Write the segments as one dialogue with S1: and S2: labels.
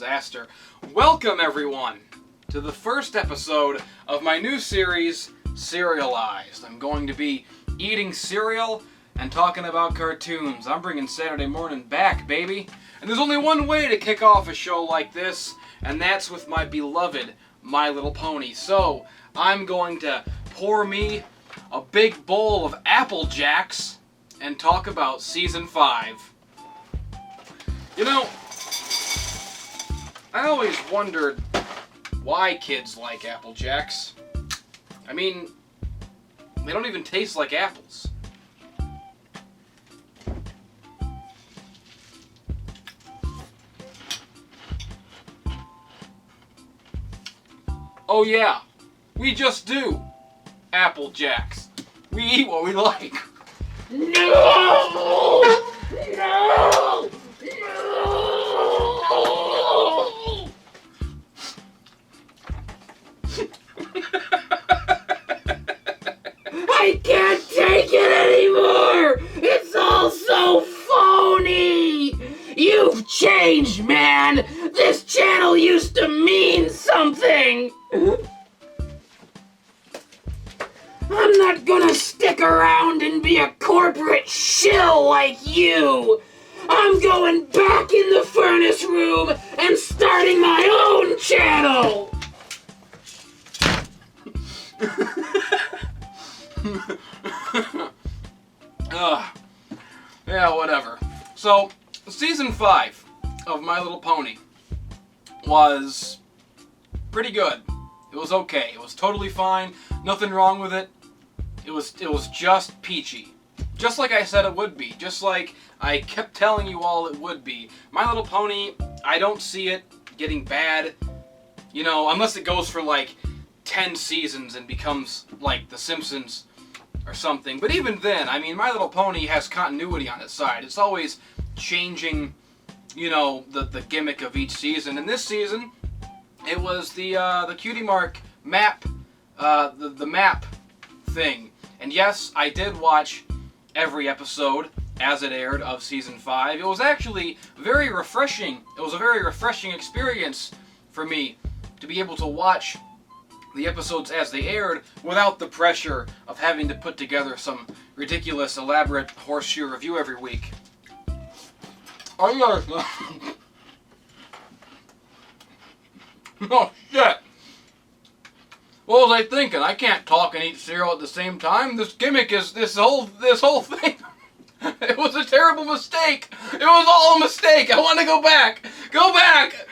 S1: disaster. Welcome, everyone, to the first episode of my new series, Cerealized. I'm going to be eating cereal and talking about cartoons. I'm bringing Saturday morning back, baby. And there's only one way to kick off a show like this, and that's with my beloved My Little Pony. So, I'm going to pour me a big bowl of Apple Jacks and talk about Season 5. You know, I always wondered why kids like Apple Jacks. I mean, they don't even taste like apples. Oh yeah, we just do Apple Jacks. We eat what we like. No! No! I can't take it anymore! It's all so phony! You've changed, man! This channel used to mean something! I'm not gonna stick around and be a corporate shill like you! I'm going back in the furnace room and starting my own channel! Yeah, whatever. So, Season 5 of My Little Pony was pretty good. It was okay. It was totally fine. Nothing wrong with it. It was just peachy. Just like I said it would be. Just like I kept telling you all it would be. My Little Pony, I don't see it getting bad. You know, unless it goes for like 10 seasons and becomes like The Simpsons or something. But even then, I mean, My Little Pony has continuity on its side. It's always changing, you know, the gimmick of each season. And this season, it was the Cutie Mark map, the map thing. And yes, I did watch every episode as it aired of Season 5. It was actually very refreshing. It was a very refreshing experience for me to be able to watch the episodes as they aired without the pressure of having to put together some ridiculous, elaborate horseshoe review every week. Oh, yeah. Oh, shit. What was I thinking? I can't talk and eat cereal at the same time. This gimmick is this whole thing. It was a terrible mistake. It was all a mistake. I want to go back. Go back.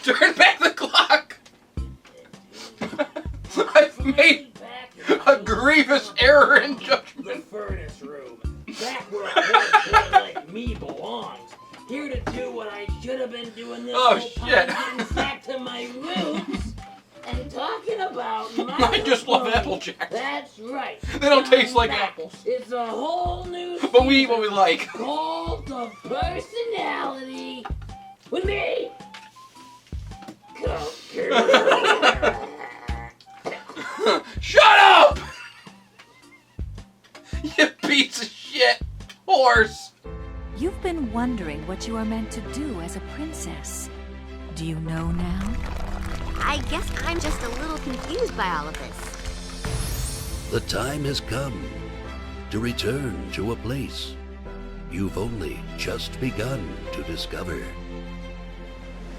S1: Turn back the clock. I've made a grievous error in judgment.
S2: The furnace room. Back where a horse like me belongs. Here to do what I should have been doing this whole time, getting back to my roots and talking about my
S1: I just love Apple Jacks.
S2: That's right.
S1: They don't taste like apples.
S2: It's a whole new
S1: But we eat what we like.
S2: Cult of personality with me.
S1: Shut up! You piece of shit horse!
S3: You've been wondering what you are meant to do as a princess. Do you know now?
S4: I guess I'm just a little confused by all of this.
S5: The time has come to return to a place you've only just begun to discover.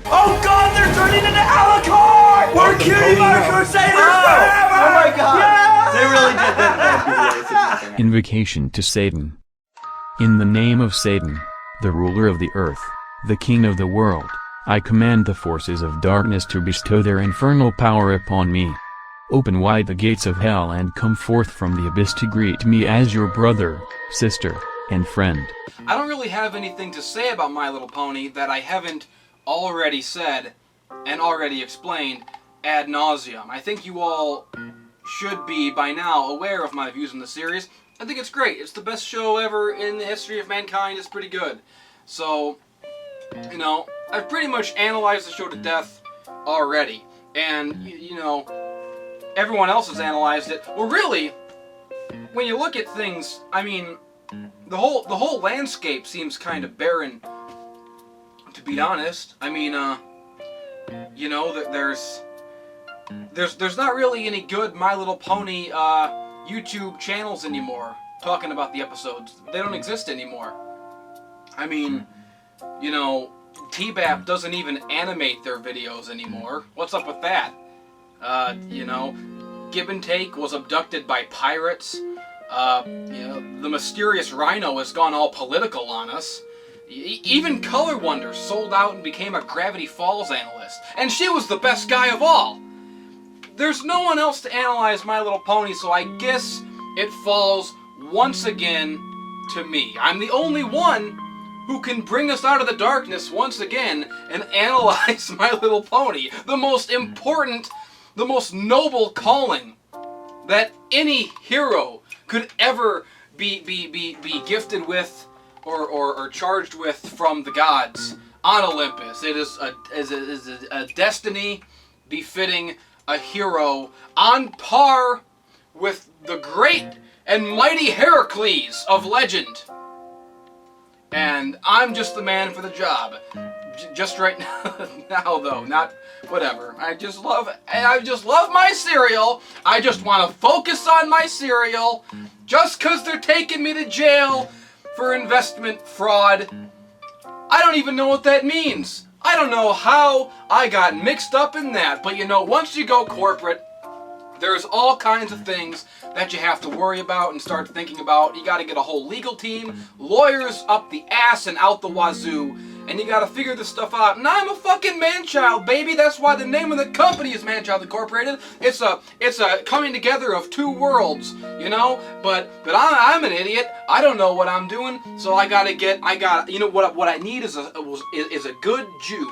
S6: Oh God, they're turning into Alucard! We're Cutie Mark Crusaders forever!
S7: Oh my God!
S6: Yeah!
S7: They really did that.
S8: Invocation to Satan. In the name of Satan, the ruler of the earth, the king of the world, I command the forces of darkness to bestow their infernal power upon me. Open wide the gates of hell and come forth from the abyss to greet me as your brother, sister, and friend.
S1: I don't really have anything to say about My Little Pony that I haven't already said and already explained ad nauseum. I think you all should be by now aware of my views on the series. I think it's great. It's the best show ever in the history of mankind. It's pretty good. So, you know, I've pretty much analyzed the show to death already. And, you know, everyone else has analyzed it. Well, really, when you look at things, I mean, the whole landscape seems kind of barren, to be honest. I mean, you know, there's not really any good My Little Pony YouTube channels anymore talking about the episodes. They don't exist anymore. I mean, you know, T-Bap doesn't even animate their videos anymore. What's up with that? You know, Give and Take was abducted by pirates. You know, the mysterious Rhino has gone all political on us. Even Color Wonder sold out and became a Gravity Falls analyst. And she was the best guy of all. There's no one else to analyze My Little Pony, so I guess it falls once again to me. I'm the only one who can bring us out of the darkness once again and analyze My Little Pony. The most important, the most noble calling that any hero could ever be gifted with or charged with from the gods on Olympus. It is a destiny befitting a hero on par with the great and mighty Heracles of legend. And I'm just the man for the job. Just right now though, not whatever. I just love my cereal. I just want to focus on my cereal. Just 'cause they're taking me to jail for investment fraud. I don't even know what that means. I don't know how I got mixed up in that, but you know, once you go corporate, there's all kinds of things that you have to worry about and start thinking about. You gotta get a whole legal team, lawyers up the ass and out the wazoo, and you gotta figure this stuff out. And I'm a fucking man-child, baby. That's why the name of the company is Man-Child Incorporated. It's a coming together of two worlds, you know? But I'm an idiot. I don't know what I'm doing, so you know what I need is a good Jew.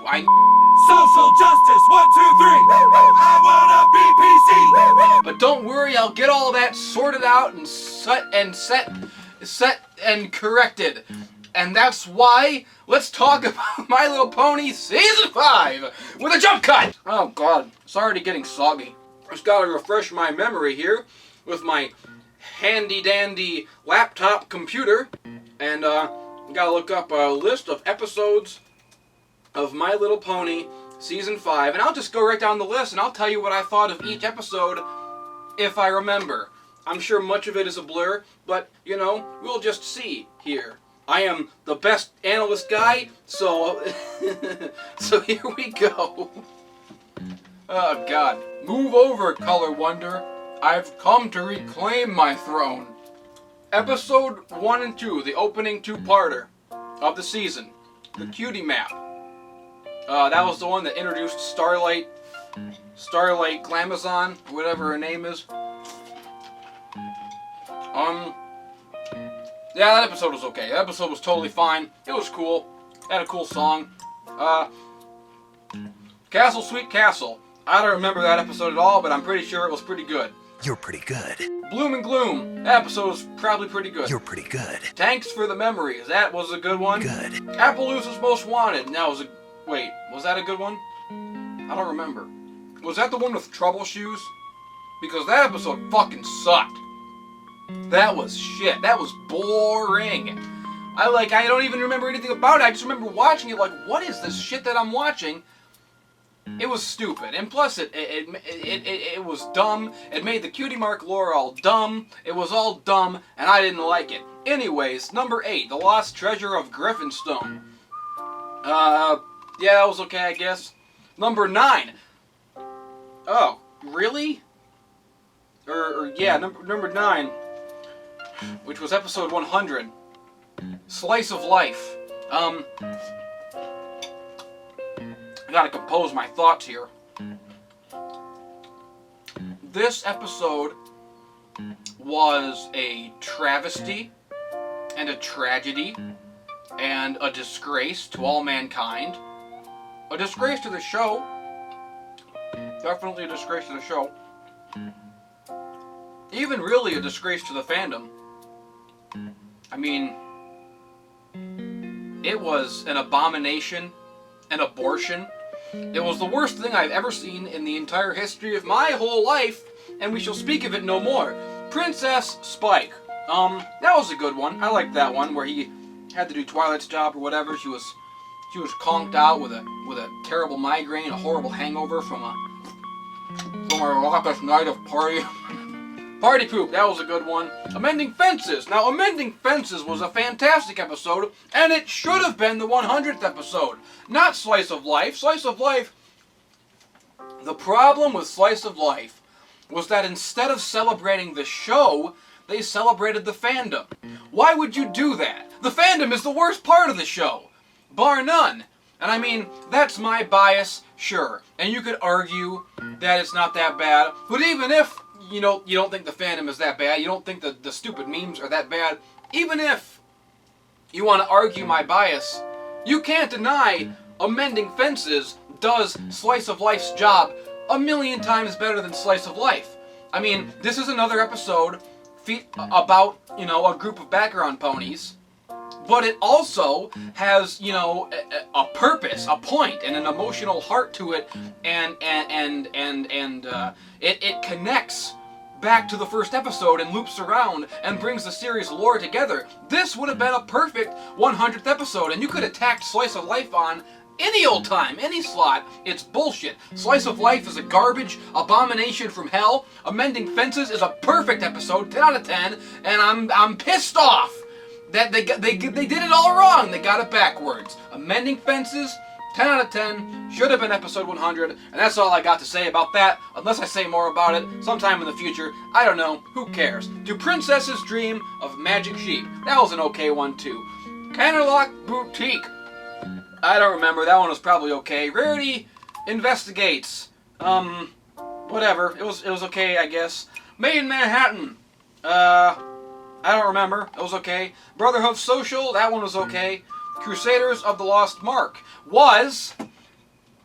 S6: Social justice, 1, 2, 3. I wanna be PC.
S1: But don't worry, I'll get all that sorted out and set and corrected. And that's why let's talk about My Little Pony Season 5 with a jump cut. Oh God, it's already getting soggy. Just gotta refresh my memory here with my handy dandy laptop computer, and gotta look up a list of episodes of My Little Pony Season 5, and I'll just go right down the list and I'll tell you what I thought of each episode if I remember. I'm sure much of it is a blur, but you know, we'll just see here. I am the best analyst guy, so so here we go. Oh God. Move over, Color Wonder. I've come to reclaim my throne. Episode 1 and 2, the opening two-parter of the season. The Cutie Map. That was the one that introduced Starlight Glamazon, whatever her name is. Yeah, that episode was okay. That episode was totally fine. It was cool. It had a cool song. Castle Sweet Castle. I don't remember that episode at all, but I'm pretty sure it was pretty good.
S6: You're pretty good.
S1: Bloom and Gloom. That episode was probably pretty good.
S6: You're pretty good.
S1: Thanks for the Memories. That was a good one.
S6: Good.
S1: Appaloosa's Most Wanted. Wait, was that a good one? I don't remember. Was that the one with Trouble Shoes? Because that episode fucking sucked. That was shit. That was boring. I don't even remember anything about it. I just remember watching it like, what is this shit that I'm watching? It was stupid. And plus, it was dumb. It made the Cutie Mark lore all dumb. It was all dumb, and I didn't like it. Anyways, number 8, The Lost Treasure of Griffinstone. Yeah, that was okay, I guess. Number 9. Oh, really? Yeah, number 9. Which was episode 100. Slice of Life. I gotta compose my thoughts here. This episode was a travesty and a tragedy and a disgrace to all mankind. A disgrace to the show. Definitely a disgrace to the show. Even really a disgrace to the fandom. I mean, it was an abomination, an abortion. It was the worst thing I've ever seen in the entire history of my whole life, and we shall speak of it no more. Princess Spike. That was a good one. I liked that one, where he had to do Twilight's job or whatever. She was She was conked out with a terrible migraine, a horrible hangover from a raucous night of party. Party poop, that was a good one. Amending Fences. Now, Amending Fences was a fantastic episode, and it should have been the 100th episode. Not Slice of Life. Slice of Life, the problem with Slice of Life was that instead of celebrating the show, they celebrated the fandom. Why would you do that? The fandom is the worst part of the show, bar none. And I mean, that's my bias, sure. And you could argue that it's not that bad, but even if you don't think the fandom is that bad, you don't think the stupid memes are that bad, even if you want to argue my bias, you can't deny Amending Fences does Slice of Life's job a million times better than Slice of Life. I mean, this is another episode about, a group of background ponies, but it also has, a purpose, a point, and an emotional heart to it, and it connects back to the first episode and loops around and brings the series lore together. This would have been a perfect 100th episode, and you could have tacked Slice of Life on any old time, any slot. It's bullshit. Slice of Life is a garbage abomination from hell. Amending Fences is a perfect episode, 10 out of 10, and I'm pissed off that they did it all wrong. They got it backwards. Amending Fences, 10 out of 10, should have been episode 100, and that's all I got to say about that, unless I say more about it sometime in the future. I don't know, who cares? Do Princesses Dream of Magic Sheep? That was an okay one too. Canterlock Boutique, I don't remember, that one was probably okay. Rarity Investigates, whatever, it was okay, I guess. Made in Manhattan, I don't remember, it was okay. Brotherhood Social, that one was okay. Crusaders of the Lost Mark was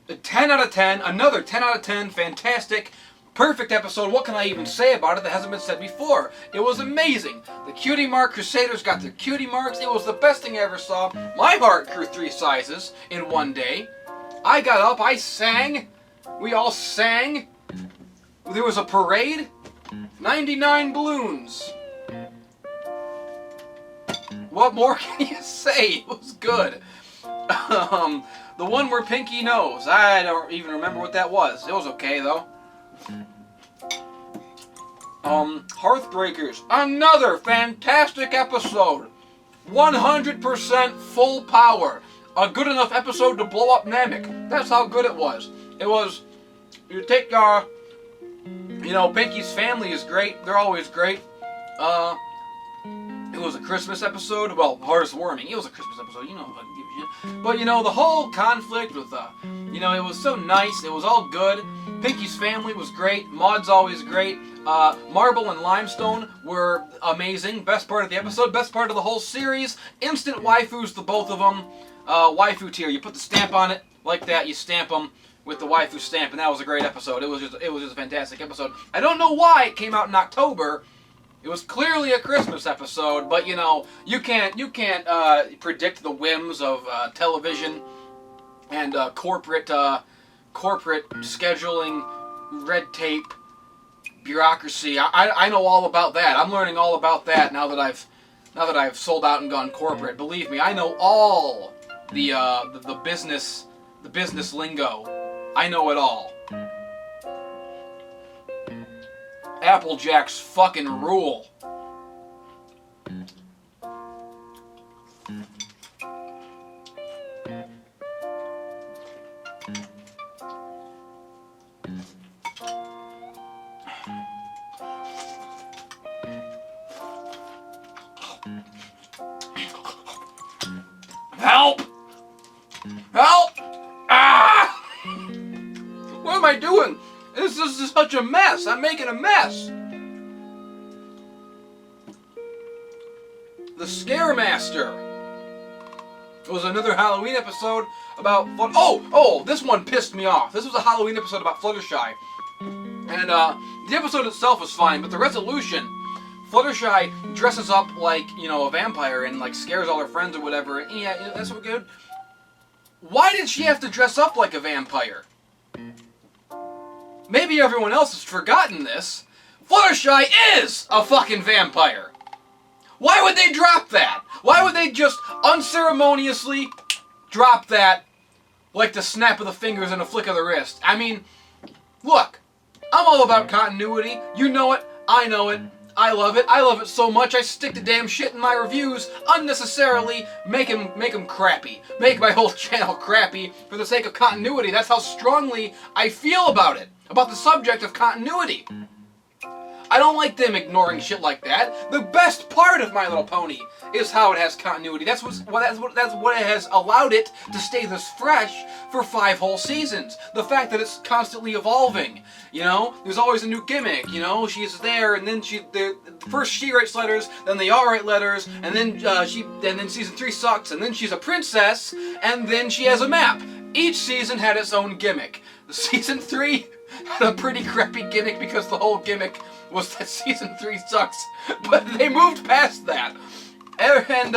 S1: a 10 out of 10, another 10 out of 10, fantastic, perfect episode. What can I even say about it that hasn't been said before? It was amazing. The cutie mark Crusaders got their cutie marks. It was the best thing I ever saw. My heart grew 3 sizes in one day. I got up, I sang. We all sang. There was a parade. 99 balloons. What more can you say? It was good. The one where Pinky knows. I don't even remember what that was. It was okay, though. Hearthbreakers. Another fantastic episode. 100% full power. A good enough episode to blow up Namek. That's how good it was. It was, you take, Pinky's family is great. They're always great. It was a Christmas episode. Well, Hearthwarming. It was a Christmas episode. If I can give a shit. But, the whole conflict with, it was so nice. It was all good. Pinky's family was great. Maud's always great. Marble and Limestone were amazing. Best part of the episode. Best part of the whole series. Instant waifus, the both of them. Waifu tier. You put the stamp on it like that. You stamp them with the waifu stamp, and that was a great episode. It was just a fantastic episode. I don't know why it came out in October. It was clearly a Christmas episode, but you can't predict the whims of television and corporate scheduling, red tape, bureaucracy. I know all about that. I'm learning all about that now that I've sold out and gone corporate. Believe me, I know all the business lingo. I know it all. Applejacks fucking rule. Help! Help! Ah! What am I doing? This is such a mess. I'm making a mess. The Scaremaster. It was another Halloween episode about... Oh, this one pissed me off. This was a Halloween episode about Fluttershy. And the episode itself was fine, but the resolution... Fluttershy dresses up like, a vampire and, scares all her friends or whatever. And yeah, that's what good. Why did she have to dress up like a vampire? Maybe everyone else has forgotten this. Fluttershy is a fucking vampire. Why would they drop that? Why would they just unceremoniously drop that like the snap of the fingers and a flick of the wrist. I mean, look, I'm all about continuity. You know it. I know it. I love it. I love it so much I stick the damn shit in my reviews unnecessarily, make them crappy. Make my whole channel crappy for the sake of continuity. That's how strongly I feel about it. About the subject of continuity. I don't like them ignoring shit like that. The best part of My Little Pony is how it has continuity. That's what it has allowed it to stay this fresh for 5 whole seasons. The fact that it's constantly evolving. You know, there's always a new gimmick. You know, she's there, and then first she writes letters, then they all write letters, and then then season 3 sucks, and then she's a princess, and then she has a map. Each season had its own gimmick. Season 3 had a pretty crappy gimmick because the whole gimmick was that season 3 sucks, but they moved past that. And,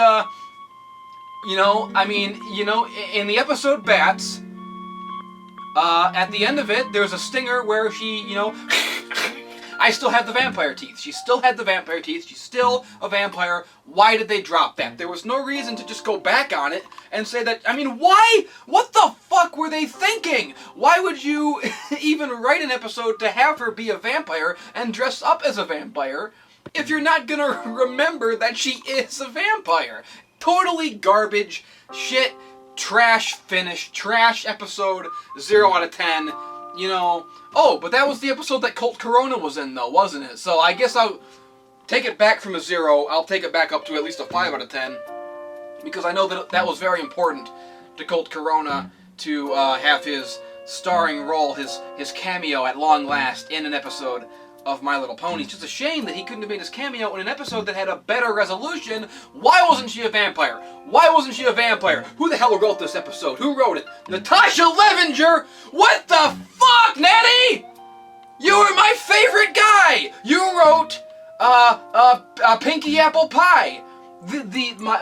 S1: you know, I mean, you know, in the episode Bats, at the end of it, there's a stinger where she, you know, I still have the vampire teeth. She still had the vampire teeth. She's still a vampire. Why did they drop that? There was no reason to just go back on it and say that, I mean, why? What the fuck were they thinking? Why would you even write an episode to have her be a vampire and dress up as a vampire if you're not gonna remember that she is a vampire? Totally garbage, shit, trash finish, trash episode, 0 out of 10. You know, oh, but that was the episode that Colt Corona was in, though, wasn't it? So I guess I'll take it back from a 0. I'll take it back up to at least a 5 out of 10. Because I know that was very important to Colt Corona to have his starring role, his cameo at long last in an episode of My Little Pony. It's just a shame that he couldn't have made his cameo in an episode that had a better resolution. Why wasn't she a vampire? Why wasn't she a vampire? Who the hell wrote this episode? Who wrote it? Natasha Levenger? What the fuck, Natty? You were my favorite guy! You wrote, Pinky Apple Pie.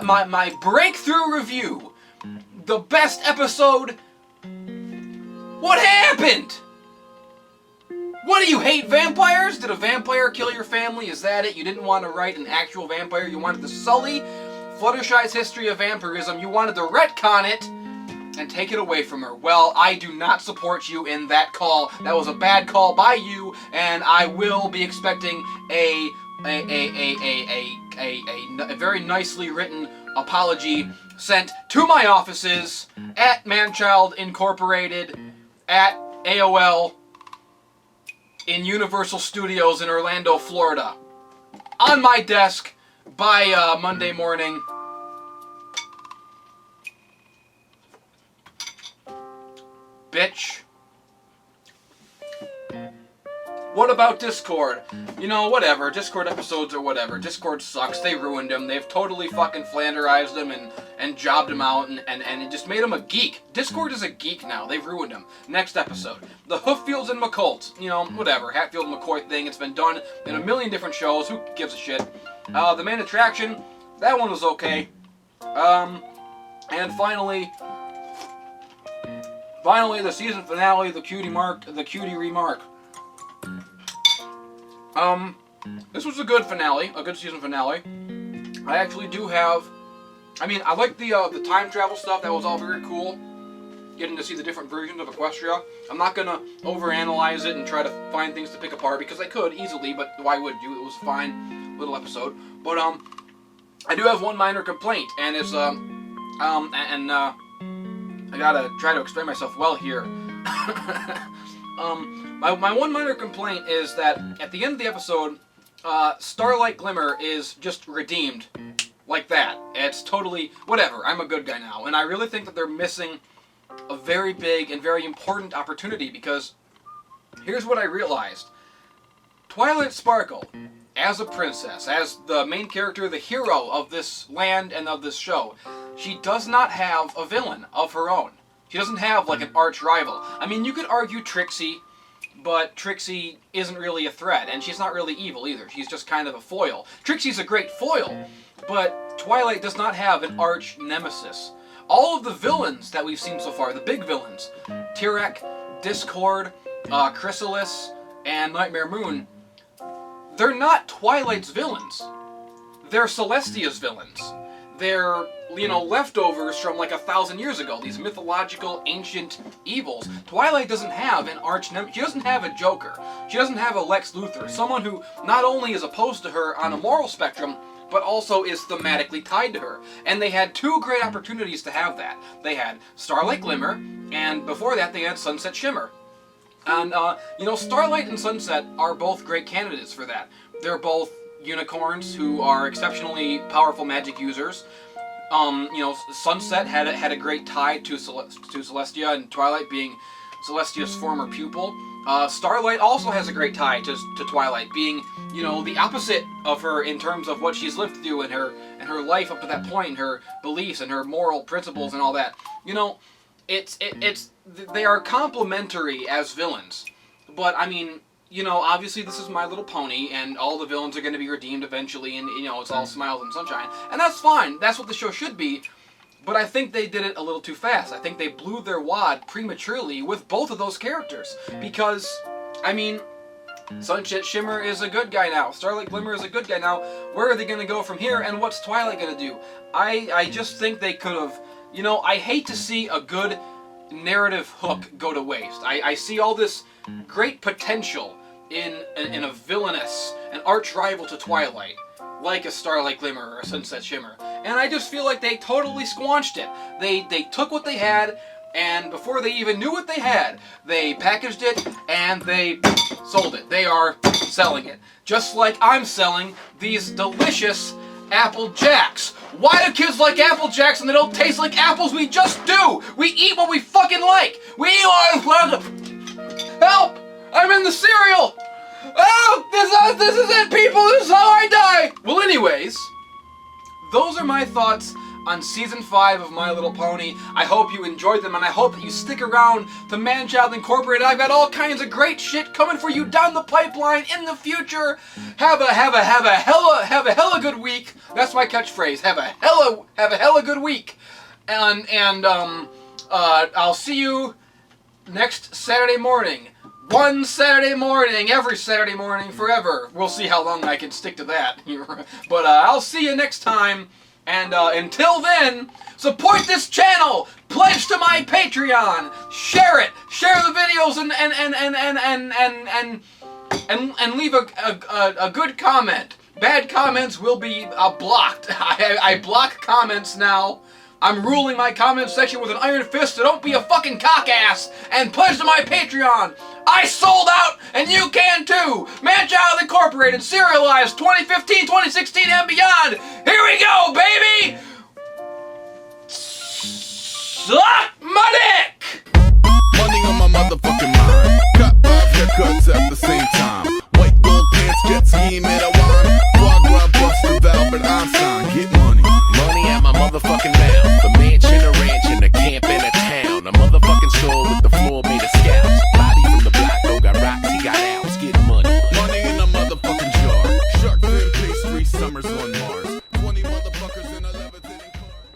S1: My breakthrough review. The best episode. What happened? What, do you hate vampires? Did a vampire kill your family? Is that it? You didn't want to write an actual vampire? You wanted to sully Fluttershy's history of vampirism. You wanted to retcon it and take it away from her. Well, I do not support you in that call. That was a bad call by you, and I will be expecting a very nicely written apology sent to my offices at Manchild Incorporated, at AOL, in Universal Studios in Orlando, Florida. On my desk by Monday morning. Bitch. What about Discord? You know, whatever. Discord episodes or whatever. Discord sucks. They ruined him. They've totally fucking flanderized him and jobbed him out and it just made him a geek. Discord is a geek now. They've ruined him. Next episode. The Hooffields and McColt. You know, whatever. Hatfield and McCoy thing. It's been done in a million different shows. Who gives a shit? The main attraction. That one was okay. And finally, the season finale, the cutie remark. This was a good finale, a good season finale. I actually do have, I mean, I like the time travel stuff. That was all very cool. Getting to see the different versions of Equestria. I'm not gonna overanalyze it and try to find things to pick apart because I could easily, but why would you? It was a fine little episode. But I do have one minor complaint, and it's I gotta try to explain myself well here. My one minor complaint is that at the end of the episode, Starlight Glimmer is just redeemed like that. It's totally, whatever, I'm a good guy now. And I really think that they're missing a very big and very important opportunity because here's what I realized. Twilight Sparkle, as a princess, as the main character, the hero of this land and of this show, she does not have a villain of her own. She doesn't have like an arch rival. I mean, you could argue Trixie, but Trixie isn't really a threat, and she's not really evil either. She's just kind of a foil. Trixie's a great foil, but Twilight does not have an arch nemesis. All of the villains that we've seen so far, the big villains, Tyrek, Discord, Chrysalis, and Nightmare Moon, they're not Twilight's villains. They're Celestia's villains. they're, leftovers from like 1,000 years ago. These mythological, ancient evils. Twilight doesn't have an arch-nemesis. She doesn't have a Joker. She doesn't have a Lex Luthor. Someone who not only is opposed to her on a moral spectrum, but also is thematically tied to her. And they had two great opportunities to have that. They had Starlight Glimmer, and before that they had Sunset Shimmer. And, Starlight and Sunset are both great candidates for that. They're both unicorns who are exceptionally powerful magic users. Sunset had a great tie to Celestia, and Twilight being Celestia's former pupil. Starlight also has a great tie to Twilight, being, the opposite of her in terms of what she's lived through in her life up to that point, and her beliefs and her moral principles and all that. They are complementary as villains, but I mean, obviously this is My Little Pony, and all the villains are going to be redeemed eventually, and it's all smiles and sunshine, and that's fine. That's what the show should be. But I think they did it a little too fast. I think they blew their wad prematurely with both of those characters. Because, I mean, Sunset Shimmer is a good guy now. Starlight Glimmer is a good guy now. Where are they going to go from here, and what's Twilight going to do? I just think they could have... I hate to see a good narrative hook go to waste. I see all this great potential in a villainess, an arch rival to Twilight, like a Starlight Glimmer or a Sunset Shimmer. And I just feel like they totally squanched it. They took what they had, and before they even knew what they had, they packaged it and they sold it. They are selling it. Just like I'm selling these delicious Apple Jacks. Why do kids like Apple Jacks and they don't taste like apples? We just do! We eat what we fucking like! We eat what... Help! I'm in the cereal! Oh! This is it, people! This is how I die! Well, anyways, those are my thoughts on Season 5 of My Little Pony. I hope you enjoyed them, and I hope that you stick around to Manchild Incorporated. I've got all kinds of great shit coming for you down the pipeline in the future. Have a hella good week. That's my catchphrase. Have a hella good week. And I'll see you next Saturday morning. One Saturday morning, every Saturday morning, forever. We'll see how long I can stick to that. But I'll see you next time. And until then, support this channel. Pledge to my Patreon. Share it. Share the videos and leave a good comment. Bad comments will be blocked. I block comments now. I'm ruling my comment section with an iron fist, so don't be a fucking cock-ass, and pledge to my Patreon. I sold out, and you can too. Manchild Incorporated, Cerealized, 2015, 2016, and beyond. Here we go, baby! Suck my dick!
S9: Money on my motherfucker.